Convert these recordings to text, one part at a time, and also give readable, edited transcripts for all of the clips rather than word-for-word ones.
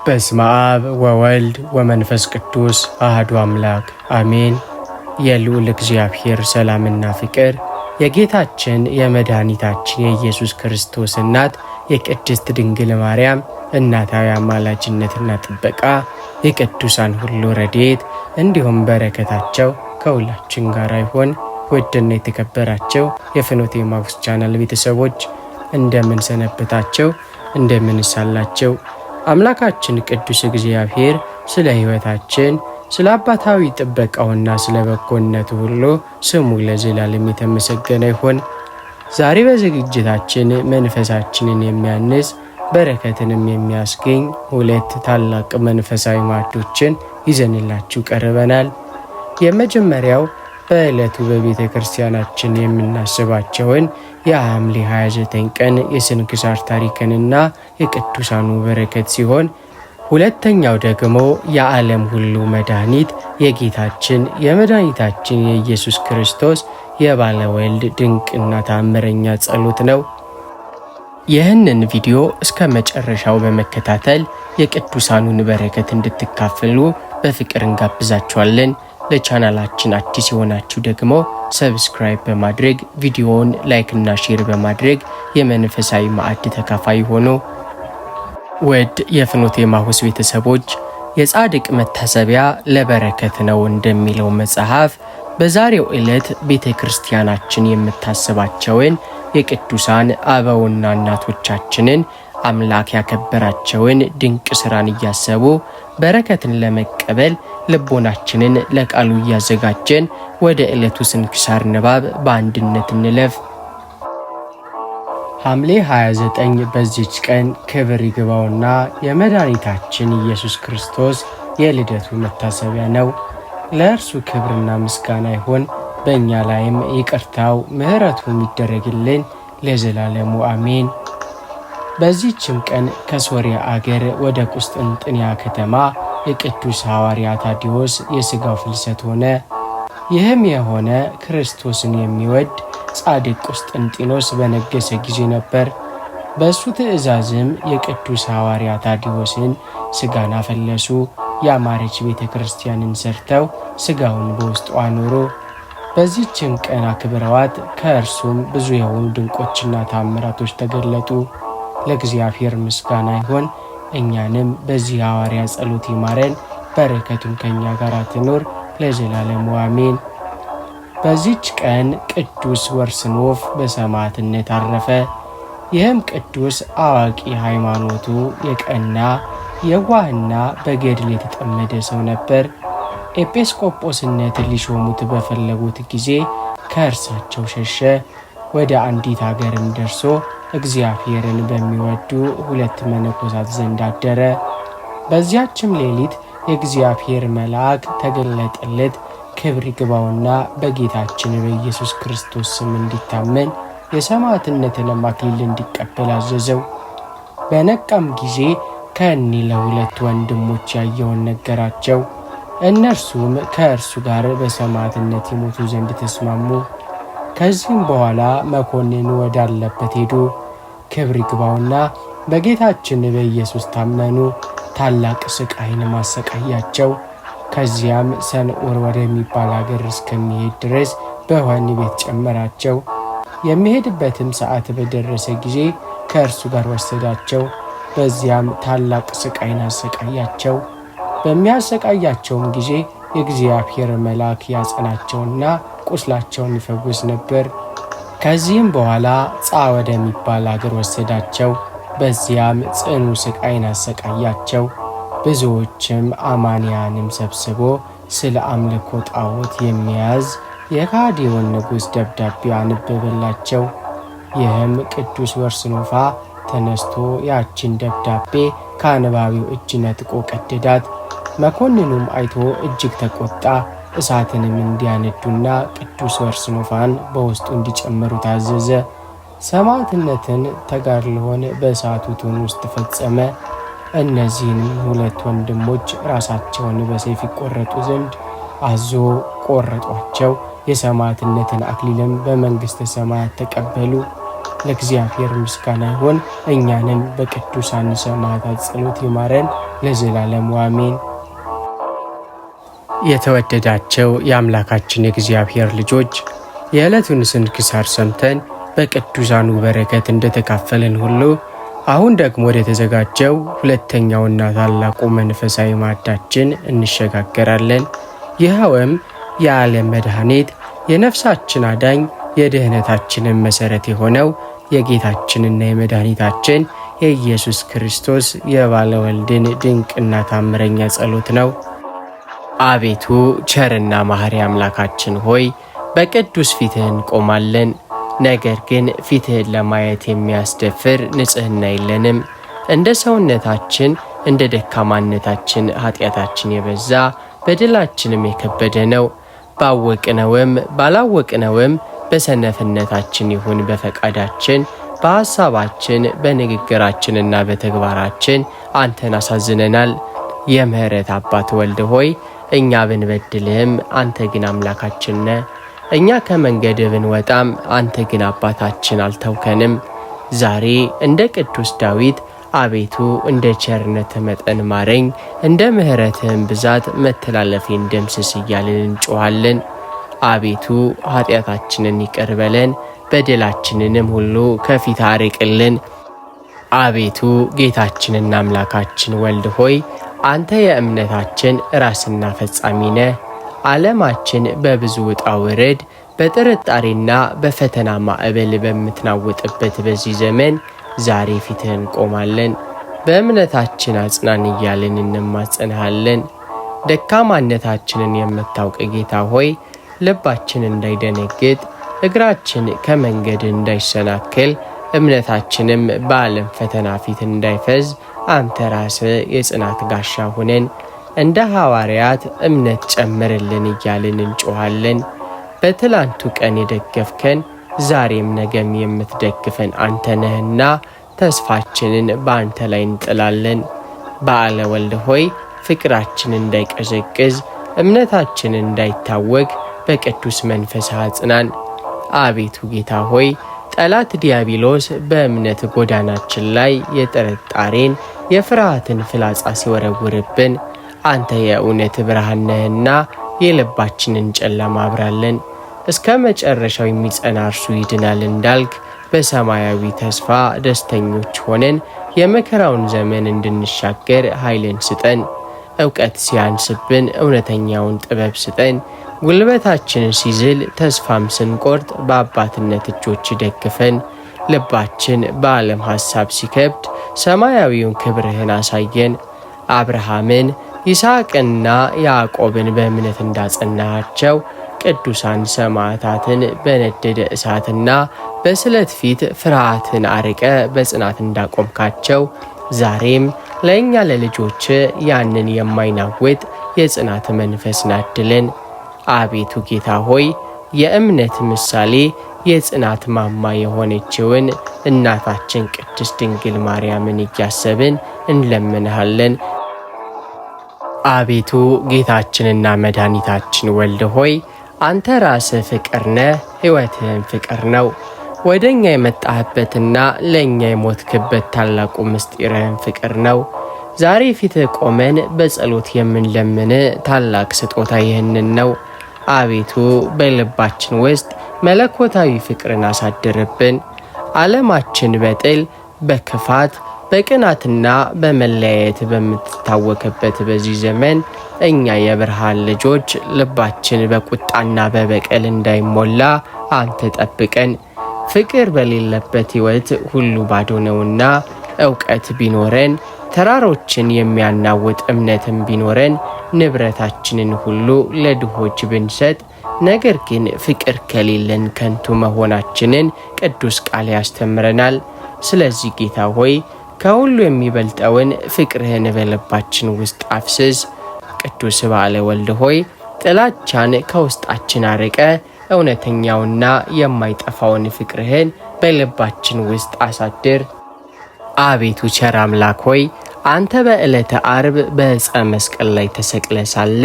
በስመ አብ ወወልድ ወመንፈስ ቅዱስ አሐዱ አምላክ አሜን። የልዑል እግዚአብሔር ሰላምና ፍቅር የጌታችን የመድኃኒታችን የኢየሱስ ክርስቶስ እናት የቅድስት ድንግል ማርያም እናታዊ አማላጅነትና ጥበቃ የቅዱሳን ሁሉ ረድኤት እንዲሁም በረከታቸው ከሁላችን ጋር ይሁን። ውድና የተከበራቸው የፍኖተ ኤማሁስ ቻናል ቤተሰቦች እንደምን ሰነበታቸው? እንደምን ሳላቸው? አምላካችን ቅዱስ እግዚአብሔር ስለ ሕይወታችን ስለ አባታዊ ጥበቃውና ስለ በጎነቱ ሁሉ ስሙ ለዘላለም የተመሰገነ ይሁን። ዛሬ በዝግጅታችን መንፈሳችንን የሚያንጽ በረከትንም የሚያስገኝ ሁለት ታላቅ መንፈሳዊ ማዕዶችን ይዘንላችሁ ቀርበናል። የመጀመሪያው በዕለቱ በቤተ ክርስቲያናችን የምናስባቸውን የሐምሌ 29 ቀን የስንክሳር ታሪክንና የቅዱሳኑ በረከት ሲሆን፣ ሁለተኛው ደግሞ የዓለም ሁሉ መድኃኒት የጌታችን የመድኃኒታችን የኢየሱስ ክርስቶስ የባለወልድ ድንቅና ታምረኛ ጸሎት ነው። ይህንን ቪዲዮ እስከ መጨረሻው በመከታተል የቅዱሳኑን በረከት እንድትካፈሉ በፍቅር እንጋብዛችኋለን። ለቻናላችን አዲስ የሆናችሁ ደግሞ ሰብስክራይብ በማድረግ ቪዲዮውን ላይክና ሼር በማድረግ የመንፈሳዊ ማዕድ ተካፋይ ሆኑ። ውድ የፍኖተ ኤማሁስ ቤተሰቦች፣ የጻድቅ መታሰቢያ ለበረከት ነው እንደሚለው መጽሐፍ በዛሬው ዕለት ቤተ ክርስቲያናችን የምታስባቸውን የቅዱሳን አበውና እናቶቻችንን አምላክ ያከበራቸውን ድንቅ ሥራን እያሰቡ በረከትን ለመቀበል ልቦናችንን ለቃሉ እያዘጋጀን ወደ ዕለቱ ስንክሳር ንባብ በአንድነት እንለፍ። ሐምሌ 29 በዚች ቀን ክብር ይግባውና የመድኃኒታችን ኢየሱስ ክርስቶስ የልደቱ መታሰቢያ ነው። ለእርሱ ክብርና ምስጋና ይሁን፣ በእኛ ላይም ይቅርታው ምሕረቱም ይደረግልን ለዘላለሙ አሜን። በዚህችም ቀን ከሶርያ አገር ወደ ቁስጥንጥንያ ከተማ የቅዱስ ሐዋርያ ታዲዮስ የሥጋው ፍልሰት ሆነ። ይህም የሆነ ክርስቶስን የሚወድ ጻድቅ ቁስጥንጢኖስ በነገሰ ጊዜ ነበር። በእሱ ትእዛዝም የቅዱስ ሐዋርያ ታዲዮስን ሥጋን አፈለሱ። ያማረች ቤተ ክርስቲያንን ሰርተው ሥጋውን በውስጡ አኖሩ። በዚህችም ቀን አክብረዋት ከእርሱም ብዙ የሆኑ ድንቆችና ታምራቶች ተገለጡ። ለእግዚአብሔር ምስጋና ይሁን። እኛንም በዚህ ሐዋርያ ጸሎት ይማረን፣ በረከቱን ከእኛ ጋር ትኖር ለዘላለሙ አሜን። በዚች ቀን ቅዱስ ወርስኖፍ በሰማዕትነት አረፈ። ይህም ቅዱስ አዋቂ፣ ሃይማኖቱ የቀና የዋህና በገድል የተጠመደ ሰው ነበር። ኤጲስቆጶስነት ሊሾሙት በፈለጉት ጊዜ ከእርሳቸው ሸሸ። ወደ አንዲት አገርም ደርሶ እግዚአብሔርን በሚወዱ ሁለት መነኮሳት ዘንድ አደረ። በዚያችም ሌሊት የእግዚአብሔር መልአክ ተገለጠለት። ክብር ይግባውና በጌታችን በኢየሱስ ክርስቶስ ስም እንዲታመን የሰማዕትነትንም አክሊል እንዲቀበል አዘዘው። በነቃም ጊዜ ከእኒህ ለሁለት ወንድሞች ያየውን ነገራቸው። እነርሱም ከእርሱ ጋር በሰማዕትነት ይሞቱ ዘንድ ተስማሙ። ከዚህም በኋላ መኮንኑ ወዳለበት ሄዱ። ክብር ይግባውና በጌታችን በኢየሱስ ታመኑ። ታላቅ ስቃይን ማሰቃያቸው። ከዚያም ሰንዖር ወደሚባል አገር እስከሚሄድ ድረስ በወህኒ ቤት ጨመራቸው። የሚሄድበትም ሰዓት በደረሰ ጊዜ ከእርሱ ጋር ወሰዳቸው። በዚያም ታላቅ ስቃይን አሰቃያቸው። በሚያሰቃያቸውም ጊዜ የእግዚአብሔር መልአክ ያጸናቸውና ቁስላቸውን ይፈውስ ነበር። ከዚህም በኋላ ጻ ወደሚባል አገር ወሰዳቸው። በዚያም ጽኑ ስቃይን አሰቃያቸው። ብዙዎችም አማንያንም ሰብስቦ ስለ አምልኮ ጣዖት የሚያዝ የካዲዮን ንጉሥ ደብዳቤ አነበበላቸው። ይህም ቅዱስ ወርስኖፋ ተነስቶ ያችን ደብዳቤ ከአንባቢው እጅ ነጥቆ ቀደዳት። መኮንኑም አይቶ እጅግ ተቆጣ። እሳትንም እንዲያነዱና ቅዱስ ወርስኖፋን በውስጡ እንዲጨምሩ ታዘዘ። ሰማዕትነትን ተጋድሎን በእሳቱ እቶን ውስጥ ፈጸመ። እነዚህንም ሁለት ወንድሞች ራሳቸውን በሰይፍ ይቆረጡ ዘንድ አዞ ቆረጧቸው። የሰማዕትነትን አክሊልም በመንግሥተ ሰማያት ተቀበሉ። ለእግዚአብሔር ምስጋና ይሁን። እኛንም በቅዱሳን ሰማዕታት ጸሎት ይማረን ለዘላለሙ አሜን። የተወደዳቸው የአምላካችን የእግዚአብሔር ልጆች የዕለቱን ስንክሳር ሰምተን በቅዱሳኑ በረከት እንደተካፈልን ሁሉ አሁን ደግሞ ወደ ተዘጋጀው ሁለተኛውና ታላቁ መንፈሳዊ ማዕዳችን እንሸጋገራለን። ይኸውም የዓለም መድኃኒት የነፍሳችን አዳኝ የድኅነታችንን መሠረት የሆነው የጌታችንና የመድኃኒታችን የኢየሱስ ክርስቶስ የባለወልድን ድንቅና ታምረኛ ጸሎት ነው። አቤቱ ቸርና መሐሪ አምላካችን ሆይ በቅዱስ ፊትህ እንቆማለን። ነገር ግን ፊትህን ለማየት የሚያስደፍር ንጽሕና የለንም። እንደ ሰውነታችን እንደ ደካማነታችን ኃጢአታችን የበዛ በደላችንም የከበደ ነው። ባወቅነውም ባላወቅነውም በሰነፍነታችን ይሁን በፈቃዳችን በሐሳባችን በንግግራችንና በተግባራችን አንተን አሳዝነናል። የምሕረት አባት ወልድ ሆይ እኛ ብንበድልህም አንተ ግን አምላካችን ነህ። እኛ ከመንገድ ብንወጣም አንተ ግን አባታችን አልተውከንም። ዛሬ እንደ ቅዱስ ዳዊት አቤቱ እንደ ቸርነትህ መጠን ማረኝ፣ እንደ ምሕረትህም ብዛት መተላለፌን ደምስስ እያልን እንጮኻለን። አቤቱ ኃጢአታችንን ይቅር በለን፣ በደላችንንም ሁሉ ከፊት አርቅልን። አቤቱ ጌታችንና አምላካችን ወልድ ሆይ አንተ የእምነታችን ራስና ፈጻሚ ነህ። ዓለማችን በብዙ ውጣ ውረድ በጥርጣሬና በፈተና ማዕበል በምትናወጥበት በዚህ ዘመን ዛሬ ፊትህን እንቆማለን። በእምነታችን አጽናን እያልን እንማጸንሃለን። ደካማነታችንን የምታውቅ ጌታ ሆይ ልባችን እንዳይደነግጥ፣ እግራችን ከመንገድ እንዳይሰናከል፣ እምነታችንም በዓለም ፈተና ፊት እንዳይፈዝ አንተ ራስህ የጽናት ጋሻ ሁነን። እንደ ሐዋርያት እምነት ጨምርልን እያልን እንጮኻለን። በትላንቱ ቀን የደገፍከን ዛሬም ነገም የምትደግፈን አንተ ነህና ተስፋችንን በአንተ ላይ እንጥላለን። በዓለ ወልድ ሆይ ፍቅራችን እንዳይቀዘቅዝ፣ እምነታችን እንዳይታወክ በቅዱስ መንፈስ አጽናን። አቤቱ ጌታ ሆይ ጠላት ዲያብሎስ በእምነት ጎዳናችን ላይ የጥርጣሬን የፍርሃትን ፍላጻ ሲወረውርብን አንተ የእውነት ብርሃን ነህና የልባችንን ጨለማ አብራለን። እስከ መጨረሻው የሚጸና እርሱ ይድናል እንዳልክ በሰማያዊ ተስፋ ደስተኞች ሆነን የመከራውን ዘመን እንድንሻገር ኃይልን ስጠን። ዕውቀት ሲያንስብን እውነተኛውን ጥበብ ስጠን። ጉልበታችንን ሲዝል ተስፋም ስንቆርጥ በአባትነት እጆች ደግፈን። ልባችን በዓለም ሐሳብ ሲከብድ ሰማያዊውን ክብርህን አሳየን። አብርሃምን ይስሐቅንና ያዕቆብን በእምነት እንዳጸናሃቸው ቅዱሳን ሰማዕታትን በነደደ እሳትና በስለት ፊት ፍርሃትን አርቀ በጽናት እንዳቆምካቸው ዛሬም ለእኛ ለልጆች ያንን የማይናወጥ የጽናት መንፈስ ናድለን። አቤቱ ጌታ ሆይ የእምነት ምሳሌ የጽናት ማማ የሆነችውን እናታችን ቅድስት ድንግል ማርያምን እያሰብን እንለምንሃለን። አቤቱ ጌታችንና መድኃኒታችን ወልድ ሆይ አንተ ራስህ ፍቅር ነህ፣ ሕይወትህም ፍቅር ነው። ወደ እኛ የመጣህበትና ለእኛ የሞትክበት ታላቁ ምስጢርህም ፍቅር ነው። ዛሬ ፊትህ ቆመን በጸሎት የምንለምን ታላቅ ስጦታ ይህንን ነው። አቤቱ በልባችን ውስጥ መለኮታዊ ፍቅርን አሳድርብን። ዓለማችን በጥል በክፋት በቅናትና በመለያየት በምትታወክበት በዚህ ዘመን እኛ የብርሃን ልጆች ልባችን በቁጣና በበቀል እንዳይሞላ አንተ ጠብቀን። ፍቅር በሌለበት ሕይወት ሁሉ ባዶ ነውና ዕውቀት ቢኖረን ተራሮችን የሚያናውጥ እምነትም ቢኖረን ንብረታችንን ሁሉ ለድሆች ብንሰጥ ነገር ግን ፍቅር ከሌለን ከንቱ መሆናችንን ቅዱስ ቃል ያስተምረናል። ስለዚህ ጌታ ሆይ ከሁሉ የሚበልጠውን ፍቅርህን በልባችን ውስጥ አፍስስ። ቅዱስ በዓለ ወልድ ሆይ ጥላቻን ከውስጣችን አርቀ እውነተኛውና የማይጠፋውን ፍቅርህን በልባችን ውስጥ አሳድር። አቤቱ ቸር አምላክ ሆይ አንተ በዕለተ ዓርብ በዕፀ መስቀል ላይ ተሰቅለ ሳለ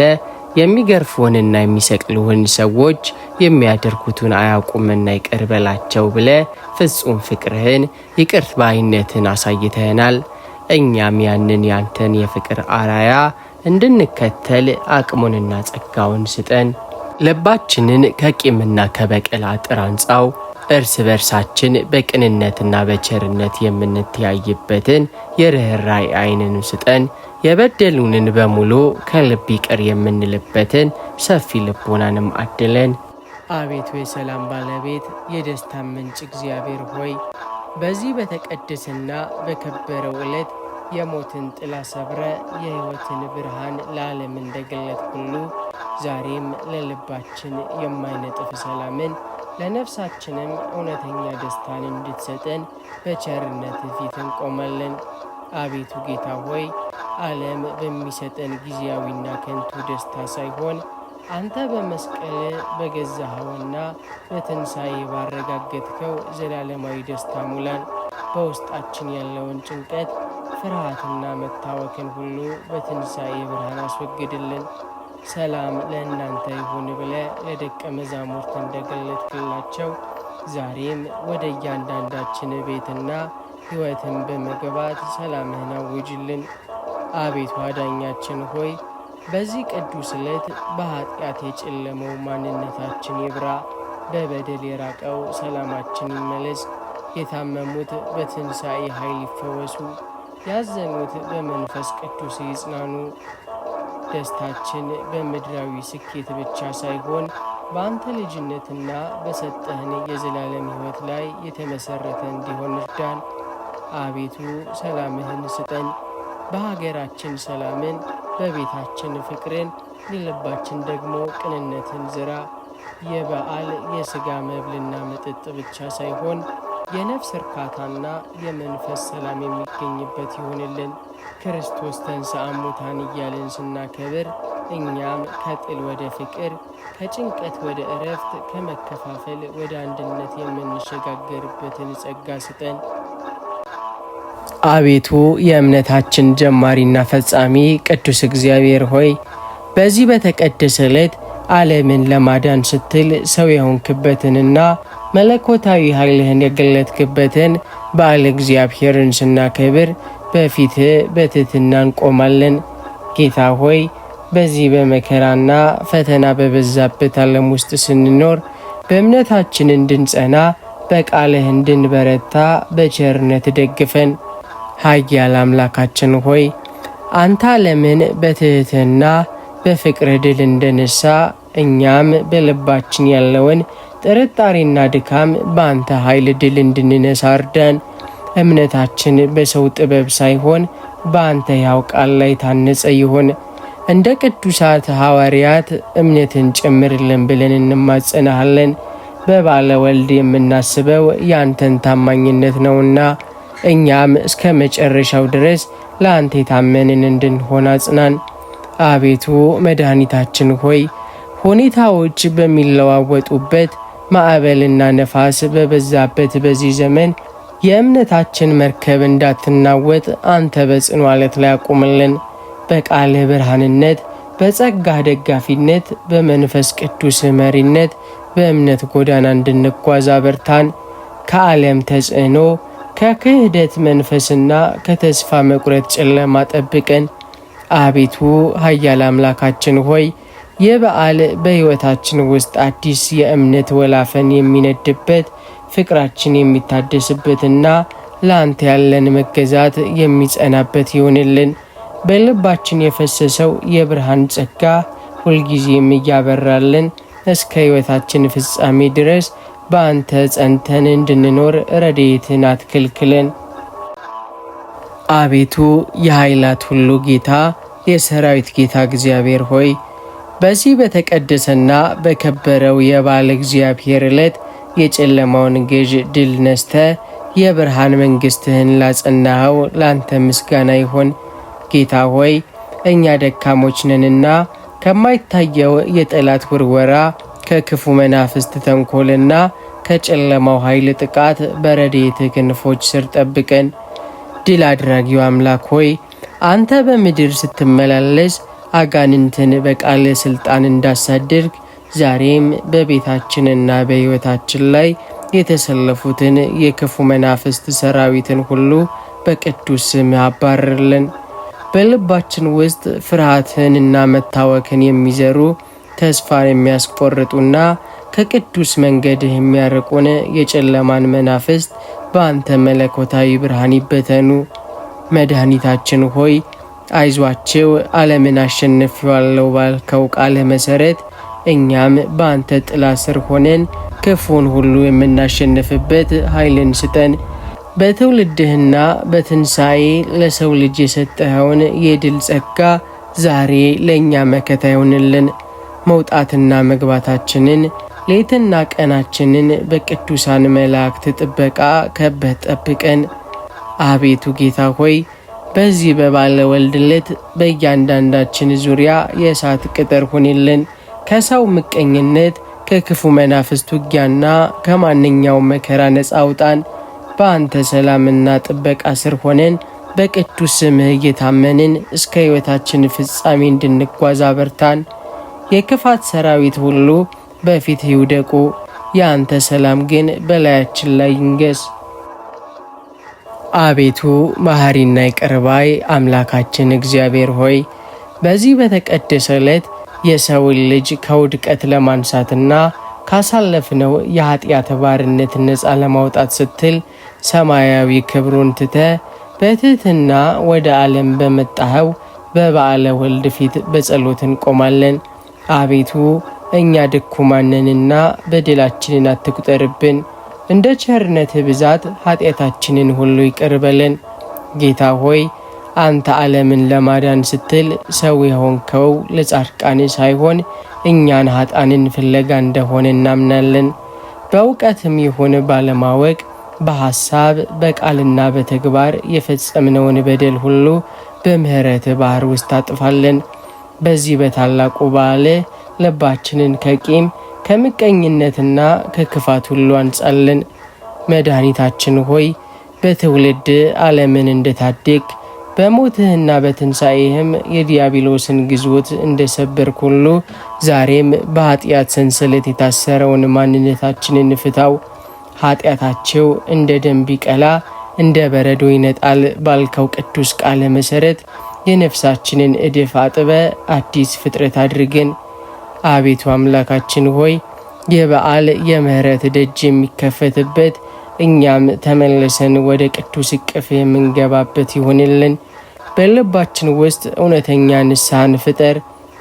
የሚገርፉህንና የሚሰቅሉህን ሰዎች የሚያደርጉትን አያውቁምና ይቅር በላቸው ብለህ ፍጹም ፍቅርህን ይቅር ባይነትን አሳይተህናል። እኛም ያንን ያንተን የፍቅር አራያ እንድንከተል አቅሙንና ጸጋውን ስጠን። ልባችንን ከቂምና ከበቀል አጥር አንጻው። እርስ በርሳችን በቅንነትና በቸርነት የምንተያይበትን የርኅራኄ ዓይንን ስጠን። የበደሉንን በሙሉ ከልብ ይቅር የምንልበትን ሰፊ ልቦናንም አድለን። አቤቱ የሰላም ባለቤት የደስታ ምንጭ እግዚአብሔር ሆይ በዚህ በተቀደሰና በከበረው ዕለት የሞትን ጥላ ሰብረ የሕይወትን ብርሃን ለዓለም እንደገለጥ ሁሉ ዛሬም ለልባችን የማይነጥፍ ሰላምን ለነፍሳችንም እውነተኛ ደስታን እንድትሰጠን በቸርነት ፊት እንቆማለን። አቤቱ ጌታ ሆይ ዓለም በሚሰጠን ጊዜያዊና ከንቱ ደስታ ሳይሆን አንተ በመስቀል በገዛኸውና በትንሣኤ ባረጋገጥከው ዘላለማዊ ደስታ ሙላን። በውስጣችን ያለውን ጭንቀት፣ ፍርሃትና መታወክን ሁሉ በትንሣኤ ብርሃን አስወግድልን። ሰላም ለእናንተ ይሁን ብለ ለደቀ መዛሙርት እንደገለጥክላቸው ዛሬም ወደ እያንዳንዳችን ቤትና ሕይወትን በመግባት ሰላምህን አውጅልን። አቤቱ አዳኛችን ሆይ በዚህ ቅዱስ ዕለት በኃጢአት የጨለመው ማንነታችን ይብራ፣ በበደል የራቀው ሰላማችን ይመለስ። የታመሙት በትንሣኤ ኃይል ይፈወሱ፣ ያዘኑት በመንፈስ ቅዱስ ይጽናኑ። ደስታችን በምድራዊ ስኬት ብቻ ሳይሆን በአንተ ልጅነትና በሰጠህን የዘላለም ሕይወት ላይ የተመሠረተ እንዲሆን እርዳን። አቤቱ ሰላምህን ስጠን። በሀገራችን ሰላምን፣ በቤታችን ፍቅርን፣ ለልባችን ደግሞ ቅንነትን ዝራ። የበዓል የሥጋ መብልና መጠጥ ብቻ ሳይሆን የነፍስ እርካታና የመንፈስ ሰላም የሚገኝበት ይሆንልን። ክርስቶስ ተንሥአ እሙታን እያልን ስናከብር እኛም ከጥል ወደ ፍቅር፣ ከጭንቀት ወደ እረፍት፣ ከመከፋፈል ወደ አንድነት የምንሸጋገርበትን ጸጋ ስጠን። አቤቱ የእምነታችን ጀማሪና ፈጻሚ ቅዱስ እግዚአብሔር ሆይ በዚህ በተቀደሰ ዕለት ዓለምን ለማዳን ስትል ሰው የሆንክበትንና መለኮታዊ ኃይልህን የገለጥክበትን በዓለ እግዚአብሔርን ስናከብር በፊትህ በትሕትና እንቆማለን። ጌታ ሆይ በዚህ በመከራና ፈተና በበዛበት ዓለም ውስጥ ስንኖር በእምነታችን እንድንጸና በቃልህ እንድንበረታ በቸርነት ደግፈን። ኃያል አምላካችን ሆይ አንተ ዓለምን በትሕትና በፍቅር ድል እንደነሳ እኛም በልባችን ያለውን ጥርጣሬና ድካም በአንተ ኃይል ድል እንድንነሳ እርዳን። እምነታችን በሰው ጥበብ ሳይሆን በአንተ ሕያው ቃል ላይ ታነጸ ይሁን። እንደ ቅዱሳት ሐዋርያት እምነትን ጨምርልን ብለን እንማጸናሃለን። በባለ ወልድ የምናስበው ያንተን ታማኝነት ነውና እኛም እስከ መጨረሻው ድረስ ለአንተ የታመንን እንድንሆን አጽናን። አቤቱ መድኃኒታችን ሆይ ሁኔታዎች በሚለዋወጡበት ማዕበልና ነፋስ በበዛበት በዚህ ዘመን የእምነታችን መርከብ እንዳትናወጥ አንተ በጽኑ ዓለት ላይ አቁምልን። በቃልህ ብርሃንነት፣ በጸጋህ ደጋፊነት፣ በመንፈስ ቅዱስ መሪነት በእምነት ጎዳና እንድንጓዝ አበርታን። ከዓለም ተጽዕኖ፣ ከክህደት መንፈስና ከተስፋ መቁረጥ ጨለማ ጠብቀን። አቤቱ ኃያል አምላካችን ሆይ የበዓል በሕይወታችን ውስጥ አዲስ የእምነት ወላፈን የሚነድበት፣ ፍቅራችን የሚታደስበትና ለአንተ ያለን መገዛት የሚጸናበት ይሆንልን። በልባችን የፈሰሰው የብርሃን ጸጋ ሁልጊዜም እያበራልን እስከ ሕይወታችን ፍጻሜ ድረስ በአንተ ጸንተን እንድንኖር ረድኤትን አትከልክለን። አቤቱ የኃይላት ሁሉ ጌታ የሰራዊት ጌታ እግዚአብሔር ሆይ በዚህ በተቀደሰና በከበረው የበዓለ እግዚአብሔር ዕለት የጨለማውን ገዥ ድል ነስተ የብርሃን መንግሥትህን ላጸናኸው ለአንተ ምስጋና ይሆን። ጌታ ሆይ እኛ ደካሞች ነንና ከማይታየው የጠላት ውርወራ፣ ከክፉ መናፍስት ተንኮልና ከጨለማው ኃይል ጥቃት በረድኤትህ ክንፎች ስር ጠብቀን። ድል አድራጊው አምላክ ሆይ አንተ በምድር ስትመላለስ አጋንንትን በቃል ስልጣን እንዳሳድርግ ዛሬም በቤታችንና በሕይወታችን ላይ የተሰለፉትን የክፉ መናፍስት ሰራዊትን ሁሉ በቅዱስ ስም አባርርልን። በልባችን ውስጥ ፍርሃትንና መታወክን የሚዘሩ ተስፋን የሚያስቆርጡና ከቅዱስ መንገድ የሚያርቁን የጨለማን መናፍስት በአንተ መለኮታዊ ብርሃን ይበተኑ። መድኃኒታችን ሆይ አይዟቸው ዓለምን አሸንፌዋለሁ ባልከው ቃልህ መሠረት እኛም በአንተ ጥላ ስር ሆነን ክፉን ሁሉ የምናሸንፍበት ኃይልን ስጠን። በትውልድህና በትንሣኤ ለሰው ልጅ የሰጠኸውን የድል ጸጋ ዛሬ ለእኛ መከታ ይሆንልን። መውጣትና መግባታችንን ሌትና ቀናችንን በቅዱሳን መላእክት ጥበቃ ከበህ ጠብቀን። አቤቱ ጌታ ሆይ በዚህ በባለ ወልድ ዕለት በእያንዳንዳችን ዙሪያ የእሳት ቅጥር ሁንልን። ከሰው ምቀኝነት፣ ከክፉ መናፍስት ውጊያና ከማንኛውም መከራ ነፃ አውጣን። በአንተ ሰላምና ጥበቃ ስር ሆነን በቅዱስ ስምህ እየታመንን እስከ ሕይወታችን ፍጻሜ እንድንጓዝ አበርታን። የክፋት ሰራዊት ሁሉ በፊት ይውደቁ፣ የአንተ ሰላም ግን በላያችን ላይ ይንገስ። አቤቱ መሐሪና ይቅር ባይ አምላካችን እግዚአብሔር ሆይ በዚህ በተቀደሰ ዕለት የሰውን ልጅ ከውድቀት ለማንሳትና ካሳለፍነው የኃጢአት ባርነት ነፃ ለማውጣት ስትል ሰማያዊ ክብሩን ትተ በትህትና ወደ ዓለም በመጣኸው በበዓለ ወልድ ፊት በጸሎት እንቆማለን። አቤቱ እኛ ድኩማንንና በደላችንን አትቁጠርብን፣ እንደ ቸርነትህ ብዛት ኃጢአታችንን ሁሉ ይቅር በለን። ጌታ ሆይ አንተ ዓለምን ለማዳን ስትል ሰው የሆንከው ለጻድቃን ሳይሆን እኛን ኃጣንን ፍለጋ እንደሆነ እናምናለን። በእውቀትም ይሁን ባለማወቅ በሐሳብ በቃልና በተግባር የፈጸምነውን በደል ሁሉ በምሕረት ባህር ውስጥ አጥፋለን። በዚህ በታላቁ በዓል ልባችንን ከቂም ከምቀኝነትና ከክፋት ሁሉ አንጻለን። መድኃኒታችን ሆይ በትውልድ ዓለምን እንደታደግ በሞትህና በትንሣኤህም የዲያብሎስን ግዞት እንደሰበርክ ሁሉ ዛሬም በኃጢአት ሰንሰለት የታሰረውን ማንነታችንን ፍታው። ኃጢአታቸው እንደ ደም ቢቀላ እንደ በረዶ ይነጣል ባልከው ቅዱስ ቃለ መሠረት የነፍሳችንን እድፍ አጥበ አዲስ ፍጥረት አድርገን። አቤቱ አምላካችን ሆይ የበዓል የምህረት ደጅ የሚከፈትበት እኛም ተመልሰን ወደ ቅዱስ እቅፍ የምንገባበት ይሆንልን። በልባችን ውስጥ እውነተኛ ንስሐን ፍጠር።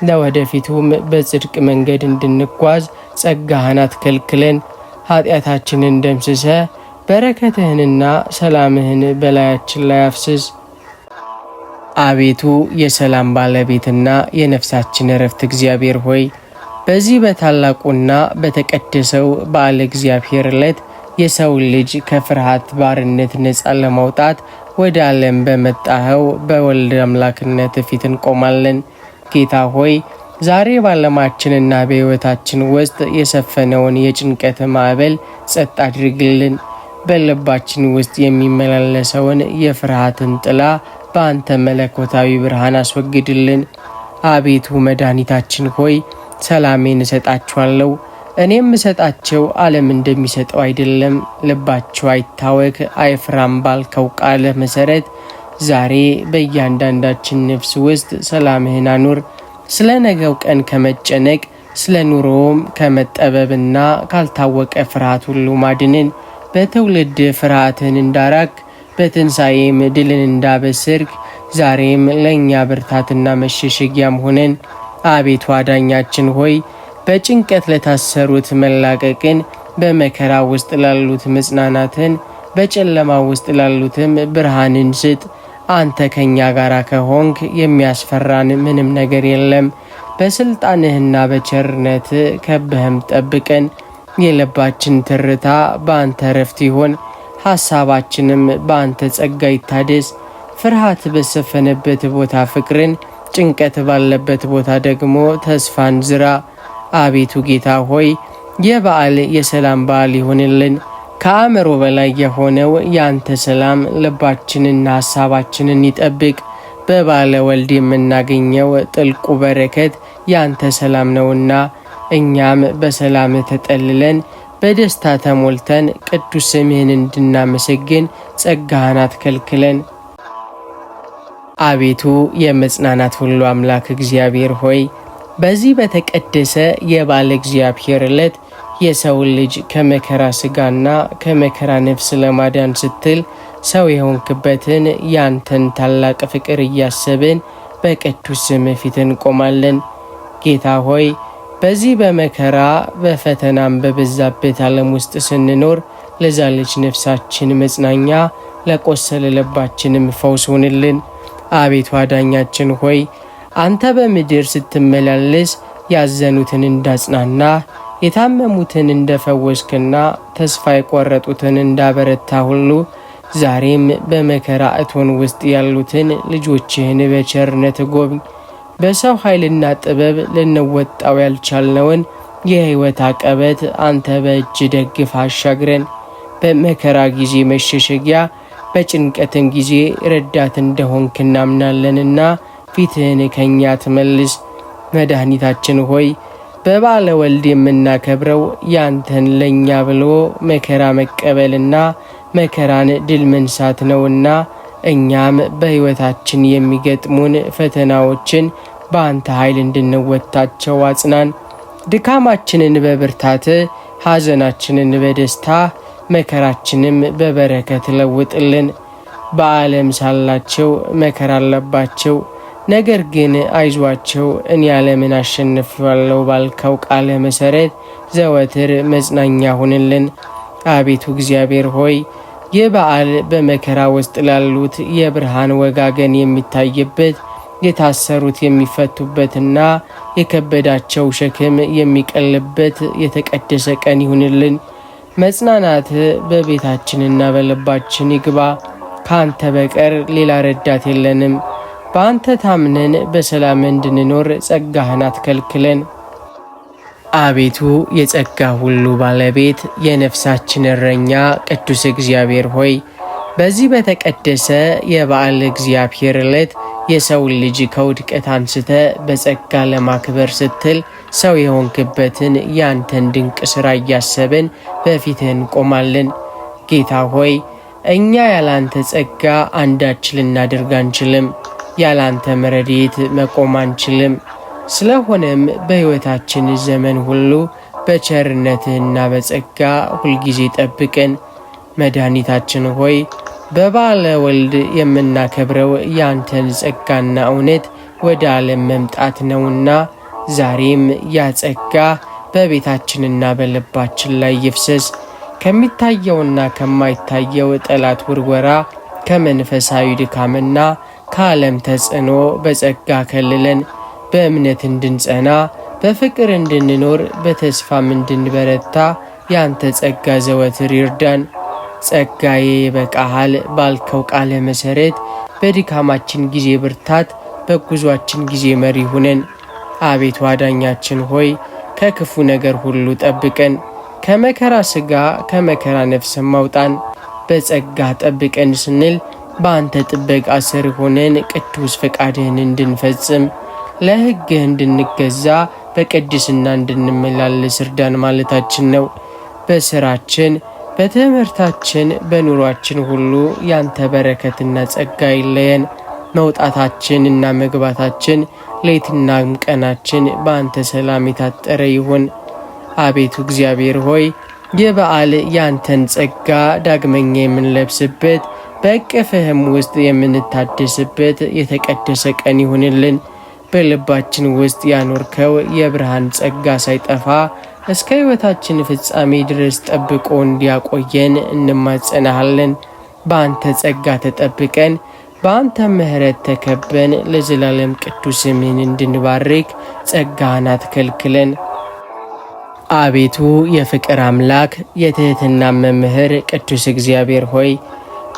ለወደፊቱም በጽድቅ መንገድ እንድንጓዝ ጸጋህን አትከልክለን። ኃጢአታችንን ደምስሰ በረከትህንና ሰላምህን በላያችን ላይ አፍስስ። አቤቱ የሰላም ባለቤትና የነፍሳችን እረፍት እግዚአብሔር ሆይ በዚህ በታላቁና በተቀደሰው በዓለ እግዚአብሔር ዕለት የሰው ልጅ ከፍርሃት ባርነት ነፃ ለማውጣት ወደ ዓለም በመጣኸው በወልድ አምላክነት ፊት እንቆማለን። ጌታ ሆይ ዛሬ በዓለማችንና በሕይወታችን ውስጥ የሰፈነውን የጭንቀት ማዕበል ጸጥ አድርግልን። በልባችን ውስጥ የሚመላለሰውን የፍርሃትን ጥላ በአንተ መለኮታዊ ብርሃን አስወግድልን። አቤቱ መድኃኒታችን ሆይ ሰላሜን እሰጣችኋለሁ፣ እኔም እሰጣቸው ዓለም እንደሚሰጠው አይደለም። ልባቸው አይታወክ አይፍራም ባልከው ቃል መሠረት ዛሬ በእያንዳንዳችን ነፍስ ውስጥ ሰላምህን አኑር። ስለ ነገው ቀን ከመጨነቅ ስለ ኑሮውም ከመጠበብና ካልታወቀ ፍርሃት ሁሉ ማድንን። በትውልድ ፍርሃትን እንዳራክ በትንሣኤም ድልን እንዳበስርክ ዛሬም ለእኛ ብርታትና መሸሸጊያም ሆነን። አቤቱ አዳኛችን ሆይ በጭንቀት ለታሰሩት መላቀቅን፣ በመከራ ውስጥ ላሉት መጽናናትን፣ በጨለማ ውስጥ ላሉትም ብርሃንን ስጥ። አንተ ከእኛ ጋር ከሆንክ የሚያስፈራን ምንም ነገር የለም። በሥልጣንህና በቸርነት ከበህም ጠብቀን። የልባችን ትርታ በአንተ ረፍት ይሆን፣ ሐሳባችንም በአንተ ጸጋ ይታደስ። ፍርሃት በሰፈነበት ቦታ ፍቅርን፣ ጭንቀት ባለበት ቦታ ደግሞ ተስፋን ዝራ። አቤቱ ጌታ ሆይ የበዓል የሰላም በዓል ይሆንልን። ከአእምሮ በላይ የሆነው የአንተ ሰላም ልባችንና ሐሳባችንን ይጠብቅ። በባለ ወልድ የምናገኘው ጥልቁ በረከት ያንተ ሰላም ነውና እኛም በሰላም ተጠልለን በደስታ ተሞልተን ቅዱስ ስምህን እንድናመሰግን ጸጋህን አትከልክለን። አቤቱ የመጽናናት ሁሉ አምላክ እግዚአብሔር ሆይ በዚህ በተቀደሰ የባለ እግዚአብሔር ዕለት የሰውን ልጅ ከመከራ ሥጋና ከመከራ ነፍስ ለማዳን ስትል ሰው የሆንክበትን ያንተን ታላቅ ፍቅር እያሰብን በቅዱስ ስምህ ፊት እንቆማለን። ጌታ ሆይ በዚህ በመከራ በፈተናም በበዛበት ዓለም ውስጥ ስንኖር ለዛለች ነፍሳችን መጽናኛ፣ ለቆሰለ ልባችንም ፈውስ ሁንልን። አቤቱ አዳኛችን ሆይ አንተ በምድር ስትመላለስ ያዘኑትን እንዳጽናና፣ የታመሙትን እንደፈወስክና ተስፋ የቆረጡትን እንዳበረታ ሁሉ ዛሬም በመከራ እቶን ውስጥ ያሉትን ልጆችህን በቸርነት ጎብኝ። በሰው ኃይልና ጥበብ ልንወጣው ያልቻልነውን የሕይወት አቀበት አንተ በእጅ ደግፍ አሻግረን። በመከራ ጊዜ መሸሸጊያ፣ በጭንቀትን ጊዜ ረዳት እንደሆንክ እናምናለንና ፊትህን ከኛ ትመልስ። መድኃኒታችን ሆይ በባለ ወልድ የምናከብረው ያንተን ለእኛ ብሎ መከራ መቀበልና መከራን ድል መንሳት ነውና እኛም በሕይወታችን የሚገጥሙን ፈተናዎችን በአንተ ኃይል እንድንወጣቸው አጽናን። ድካማችንን በብርታት፣ ሐዘናችንን በደስታ፣ መከራችንም በበረከት ለውጥልን። በዓለም ሳላቸው መከራ አለባቸው፣ ነገር ግን አይዟቸው እኔ ዓለምን አሸንፌዋለሁ ባልከው ቃለ መሠረት ዘወትር መጽናኛ ሁንልን። አቤቱ እግዚአብሔር ሆይ ይህ በዓል በመከራ ውስጥ ላሉት የብርሃን ወጋገን የሚታይበት፣ የታሰሩት የሚፈቱበትና የከበዳቸው ሸክም የሚቀልበት የተቀደሰ ቀን ይሁንልን። መጽናናት በቤታችንና በልባችን ይግባ። ከአንተ በቀር ሌላ ረዳት የለንም። በአንተ ታምነን በሰላም እንድንኖር ጸጋህን አትከልክለን። አቤቱ የጸጋ ሁሉ ባለቤት የነፍሳችን እረኛ ቅዱስ እግዚአብሔር ሆይ በዚህ በተቀደሰ የበዓል እግዚአብሔር ዕለት የሰውን ልጅ ከውድቀት አንስተ በጸጋ ለማክበር ስትል ሰው የሆንክበትን ያንተን ድንቅ ሥራ እያሰብን በፊትህ እንቆማለን። ጌታ ሆይ እኛ ያላንተ ጸጋ አንዳች ልናደርግ አንችልም፣ ያላንተ ረድኤት መቆም አንችልም። ስለሆነም በሕይወታችን ዘመን ሁሉ በቸርነትህና በጸጋ ሁልጊዜ ጠብቀን። መድኃኒታችን ሆይ በባለ ወልድ የምናከብረው ያንተን ጸጋና እውነት ወደ ዓለም መምጣት ነውና ዛሬም ያ ጸጋ በቤታችንና በልባችን ላይ ይፍሰስ። ከሚታየውና ከማይታየው ጠላት ውርወራ፣ ከመንፈሳዊ ድካምና ከዓለም ተጽዕኖ በጸጋ ከልለን። በእምነት እንድንጸና፣ በፍቅር እንድንኖር፣ በተስፋም እንድንበረታ ያንተ ጸጋ ዘወትር ይርዳን። ጸጋዬ ይበቃሃል ባልከው ቃለ መሠረት በድካማችን ጊዜ ብርታት፣ በጉዟችን ጊዜ መሪ ሁነን። አቤቱ አዳኛችን ሆይ ከክፉ ነገር ሁሉ ጠብቀን፣ ከመከራ ሥጋ ከመከራ ነፍስ ማውጣን። በጸጋ ጠብቀን ስንል በአንተ ጥበቃ ስር ሆነን ቅዱስ ፈቃድህን እንድንፈጽም፣ ለሕግህ እንድንገዛ፣ በቅድስና እንድንመላለስ እርዳን ማለታችን ነው። በሥራችን፣ በትምህርታችን፣ በኑሯችን ሁሉ ያንተ በረከትና ጸጋ ይለየን። መውጣታችን እና መግባታችን፣ ሌትናም ቀናችን በአንተ ሰላም የታጠረ ይሁን። አቤቱ እግዚአብሔር ሆይ ይህ በዓል ያንተን ጸጋ ዳግመኛ የምንለብስበት፣ በእቅፍህም ውስጥ የምንታደስበት የተቀደሰ ቀን ይሁንልን። በልባችን ውስጥ ያኖርከው የብርሃን ጸጋ ሳይጠፋ እስከ ሕይወታችን ፍጻሜ ድረስ ጠብቆ እንዲያቆየን እንማጸናሃለን። በአንተ ጸጋ ተጠብቀን፣ በአንተ ምሕረት ተከበን ለዘላለም ቅዱስ ስምህን እንድንባርክ ጸጋህን አትከልክለን። አቤቱ የፍቅር አምላክ የትሕትና መምህር ቅዱስ እግዚአብሔር ሆይ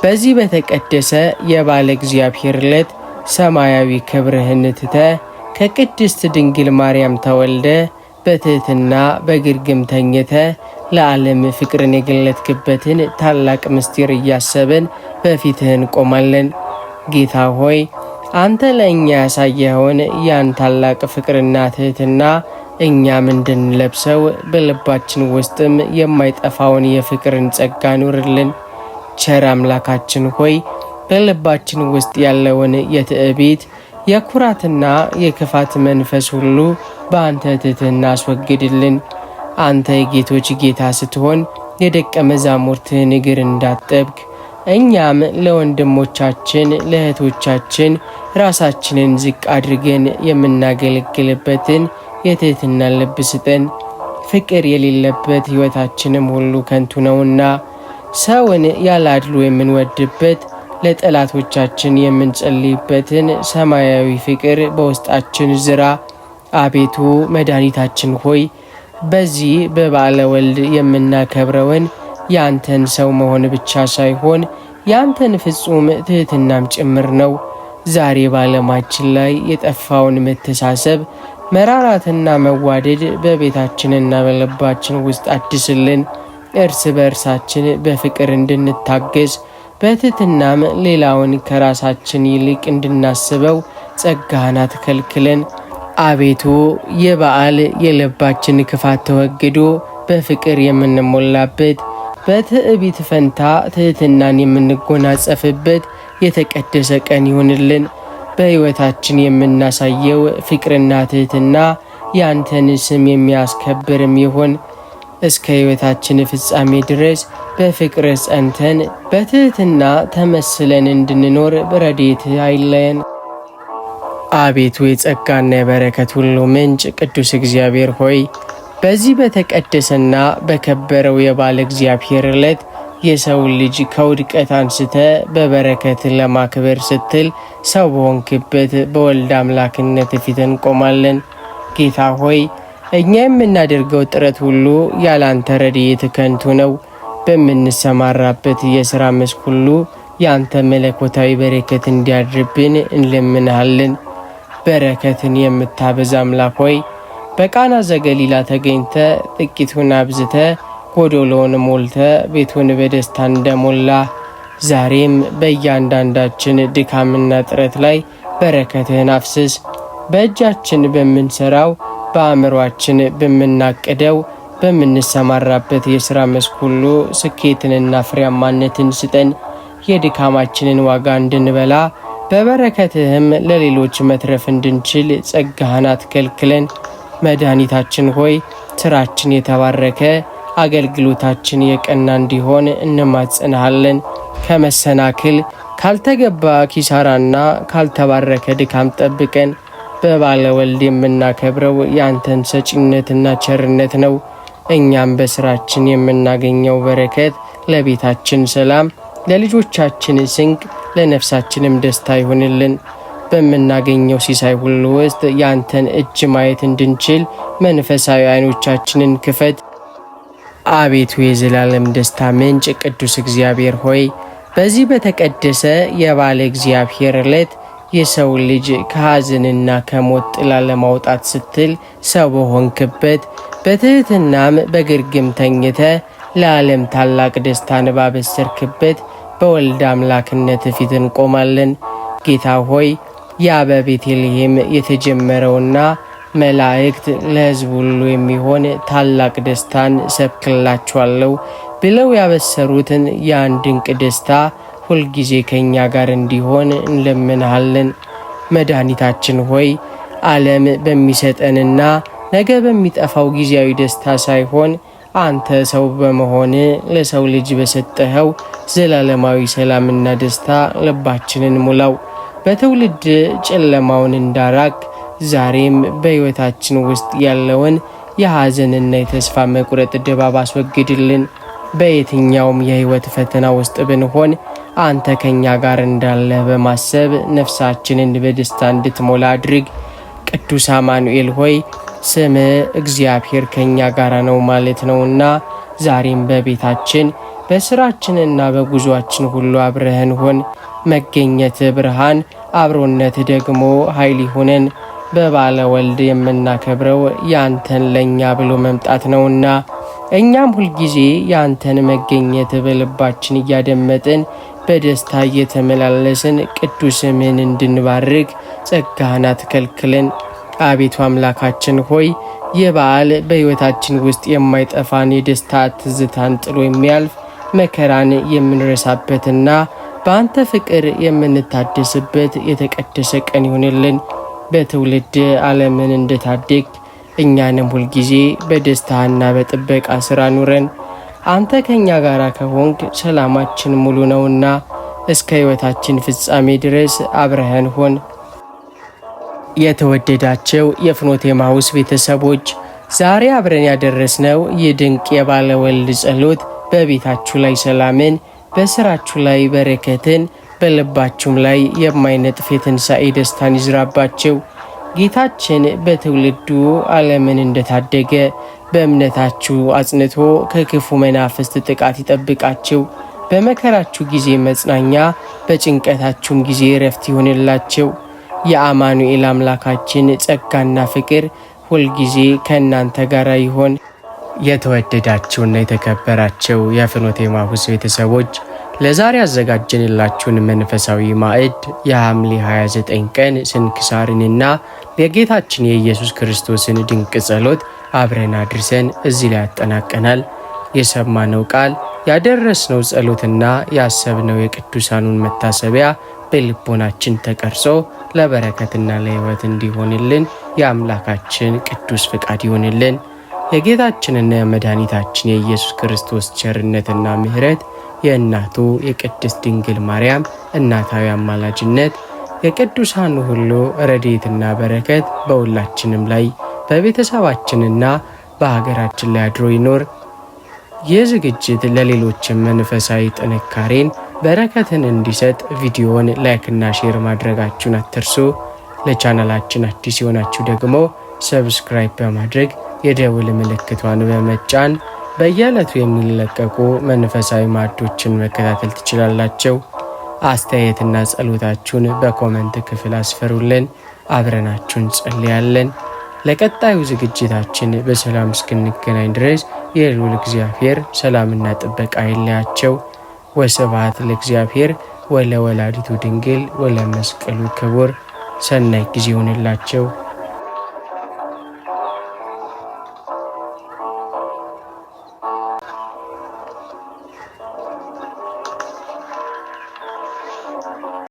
በዚህ በተቀደሰ የባለ እግዚአብሔር ዕለት ሰማያዊ ክብርህን ትተህ ከቅድስት ድንግል ማርያም ተወልደ በትሕትና በግርግም ተኝተ ለዓለም ፍቅርን የገለጥክበትን ታላቅ ምስጢር እያሰብን በፊትህ እንቆማለን። ጌታ ሆይ አንተ ለእኛ ያሳየኸውን ያን ታላቅ ፍቅርና ትህትና እኛም እንድንለብሰው በልባችን ውስጥም የማይጠፋውን የፍቅርን ጸጋ ኑርልን። ቸር አምላካችን ሆይ በልባችን ውስጥ ያለውን የትዕቢት የኩራትና የክፋት መንፈስ ሁሉ በአንተ ትህትና አስወግድልን። አንተ የጌቶች ጌታ ስትሆን የደቀ መዛሙርትህን እግር እንዳጠብክ እኛም ለወንድሞቻችን ለእህቶቻችን ራሳችንን ዝቅ አድርገን የምናገለግልበትን የትህትና ልብ ስጠን። ፍቅር የሌለበት ሕይወታችንም ሁሉ ከንቱ ነውና ሰውን ያላድሉ የምንወድበት ለጠላቶቻችን የምንጸልይበትን ሰማያዊ ፍቅር በውስጣችን ዝራ። አቤቱ መድኃኒታችን ሆይ በዚህ በበዓለ ወልድ የምናከብረውን ያንተን ሰው መሆን ብቻ ሳይሆን ያንተን ፍጹም ትህትናም ጭምር ነው። ዛሬ በዓለማችን ላይ የጠፋውን መተሳሰብ፣ መራራትና መዋደድ በቤታችንና በልባችን ውስጥ አድስልን። እርስ በእርሳችን በፍቅር እንድንታገዝ በትህትናም ሌላውን ከራሳችን ይልቅ እንድናስበው ጸጋህን አትከልክለን። አቤቱ የበዓል የልባችን ክፋት ተወግዶ በፍቅር የምንሞላበት በትዕቢት ፈንታ ትህትናን የምንጎናጸፍበት የተቀደሰ ቀን ይሁንልን። በሕይወታችን የምናሳየው ፍቅርና ትህትና ያንተን ስም የሚያስከብርም ይሁን። እስከ ሕይወታችን ፍጻሜ ድረስ በፍቅር ጸንተን በትህትና ተመስለን እንድንኖር በረድኤት አይለየን። አቤቱ የጸጋና የበረከት ሁሉ ምንጭ ቅዱስ እግዚአብሔር ሆይ በዚህ በተቀደሰና በከበረው የባለ እግዚአብሔር ዕለት የሰው ልጅ ከውድቀት አንስተ በበረከት ለማክበር ስትል ሰው በሆንክበት በወልድ አምላክነት ፊት እንቆማለን። ጌታ ሆይ እኛ የምናደርገው ጥረት ሁሉ ያላንተ ረድኤት ከንቱ ነው። በምንሰማራበት የሥራ መስክ ሁሉ ያንተ መለኮታዊ በረከት እንዲያድርብን እንለምንሃለን። በረከትን የምታበዛ አምላክ ሆይ በቃና ዘገሊላ ተገኝተ ጥቂቱን አብዝተ ጎዶሎውን ሞልተ ቤቱን በደስታ እንደሞላ ዛሬም በእያንዳንዳችን ድካምና ጥረት ላይ በረከትህን አፍስስ። በእጃችን በምንሰራው በአእምሯችን በምናቅደው በምንሰማራበት የሥራ መስክ ሁሉ ስኬትንና ፍሬያማነትን ስጠን። የድካማችንን ዋጋ እንድንበላ በበረከትህም ለሌሎች መትረፍ እንድንችል ጸጋህን አትከልክለን። መድኃኒታችን ሆይ ሥራችን የተባረከ አገልግሎታችን የቀና እንዲሆን እንማጸንሃለን። ከመሰናክል ካልተገባ ኪሳራና ካልተባረከ ድካም ጠብቀን። በባለ ወልድ የምናከብረው ያንተን ሰጪነትና ቸርነት ነው። እኛም በሥራችን የምናገኘው በረከት ለቤታችን ሰላም፣ ለልጆቻችን ስንቅ፣ ለነፍሳችንም ደስታ ይሁንልን። በምናገኘው ሲሳይ ሁሉ ውስጥ ያንተን እጅ ማየት እንድንችል መንፈሳዊ ዓይኖቻችንን ክፈት። አቤቱ የዘላለም ደስታ ምንጭ ቅዱስ እግዚአብሔር ሆይ በዚህ በተቀደሰ የባለ እግዚአብሔር ዕለት የሰው ልጅ ከሐዘንና ከሞት ጥላ ለማውጣት ስትል ሰው በሆንክበት በትህትናም በግርግም ተኝተ ለዓለም ታላቅ ደስታን ባበሰርክበት በወልድ አምላክነት ፊት እንቆማለን። ጌታ ሆይ ያ በቤተልሔም የተጀመረውና መላእክት ለሕዝብ ሁሉ የሚሆን ታላቅ ደስታን ሰብክላችኋለሁ ብለው ያበሰሩትን ያን ድንቅ ደስታ ሁልጊዜ ከእኛ ጋር እንዲሆን እንለምንሃለን። መድኃኒታችን ሆይ ዓለም በሚሰጠንና ነገ በሚጠፋው ጊዜያዊ ደስታ ሳይሆን አንተ ሰው በመሆን ለሰው ልጅ በሰጠኸው ዘላለማዊ ሰላምና ደስታ ልባችንን ሙላው። በትውልድ ጨለማውን እንዳራቅ ዛሬም በሕይወታችን ውስጥ ያለውን የሐዘንና የተስፋ መቁረጥ ድባብ አስወግድልን። በየትኛውም የሕይወት ፈተና ውስጥ ብንሆን አንተ ከኛ ጋር እንዳለህ በማሰብ ነፍሳችንን በደስታ እንድትሞላ አድርግ። ቅዱስ አማኑኤል ሆይ ስምህ እግዚአብሔር ከኛ ጋር ነው ማለት ነውና ዛሬም በቤታችን በስራችንና በጉዟችን ሁሉ አብረህን ሆን። መገኘት ብርሃን፣ አብሮነት ደግሞ ኃይል ይሁነን። በባለ ወልድ የምናከብረው ያንተን ለእኛ ብሎ መምጣት ነውና እኛም ሁልጊዜ ያንተን መገኘት በልባችን እያደመጥን በደስታ እየተመላለስን ቅዱስ ስምህን እንድንባርክ ጸጋህን አትከልክለን። አቤቱ አምላካችን ሆይ ይህ በዓል በሕይወታችን ውስጥ የማይጠፋን የደስታ ትዝታን ጥሎ የሚያልፍ መከራን የምንረሳበትና በአንተ ፍቅር የምንታደስበት የተቀደሰ ቀን ይሆንልን። በትውልድ ዓለምን እንደታደግ እኛንም ሁልጊዜ በደስታና በጥበቃ ስራ ኑረን። አንተ ከኛ ጋር ከሆንክ ሰላማችን ሙሉ ነውና እስከ ሕይወታችን ፍጻሜ ድረስ አብረኸን ሆን። የተወደዳቸው የፍኖተ ኤማሁስ ቤተሰቦች ዛሬ አብረን ያደረስነው ይህ ድንቅ የባለ ወልድ ጸሎት በቤታችሁ ላይ ሰላምን፣ በስራችሁ ላይ በረከትን፣ በልባችሁም ላይ የማይነጥፍ የትንሣኤ ደስታን ይዝራባቸው። ጌታችን በትውልዱ ዓለምን እንደታደገ በእምነታችሁ አጽንቶ ከክፉ መናፍስት ጥቃት ይጠብቃቸው። በመከራችሁ ጊዜ መጽናኛ፣ በጭንቀታችሁም ጊዜ እረፍት ይሆንላቸው። የአማኑኤል አምላካችን ጸጋና ፍቅር ሁልጊዜ ከእናንተ ጋር ይሆን። የተወደዳችሁና የተከበራችሁ የፍኖተ ኤማሁስ ቤተሰቦች ለዛሬ ያዘጋጀንላችሁን መንፈሳዊ ማዕድ የሐምሌ 29 ቀን ስንክሳርንና የጌታችን የኢየሱስ ክርስቶስን ድንቅ ጸሎት አብረን አድርሰን እዚህ ላይ ያጠናቀናል። የሰማነው ቃል ያደረስነው ጸሎትና ያሰብነው የቅዱሳኑን መታሰቢያ በልቦናችን ተቀርጾ ለበረከትና ለሕይወት እንዲሆንልን የአምላካችን ቅዱስ ፍቃድ ይሆንልን። የጌታችንና የመድኃኒታችን የኢየሱስ ክርስቶስ ቸርነትና ምሕረት የእናቱ የቅድስት ድንግል ማርያም እናታዊ አማላጅነት የቅዱሳኑ ሁሉ ረድኤትና በረከት በሁላችንም ላይ በቤተሰባችንና በሀገራችን ላይ አድሮ ይኖር። ይህ ዝግጅት ለሌሎችም መንፈሳዊ ጥንካሬን በረከትን እንዲሰጥ ቪዲዮውን ላይክና ሼር ማድረጋችሁን አትርሱ። ለቻናላችን አዲስ የሆናችሁ ደግሞ ሰብስክራይብ በማድረግ የደውል ምልክቷን በመጫን በየዕለቱ የሚለቀቁ መንፈሳዊ ማዕዶችን መከታተል ትችላላችሁ። አስተያየትና ጸሎታችሁን በኮመንት ክፍል አስፈሩልን። አብረናችሁን ጸልያለን። ለቀጣዩ ዝግጅታችን በሰላም እስክንገናኝ ድረስ የልዑል እግዚአብሔር ሰላምና ጥበቃ ይለያቸው። ወስብሐት ለእግዚአብሔር ወለወላዲቱ ድንግል ወለመስቀሉ ክቡር። ሰናይ ጊዜ ይሁንላችሁ።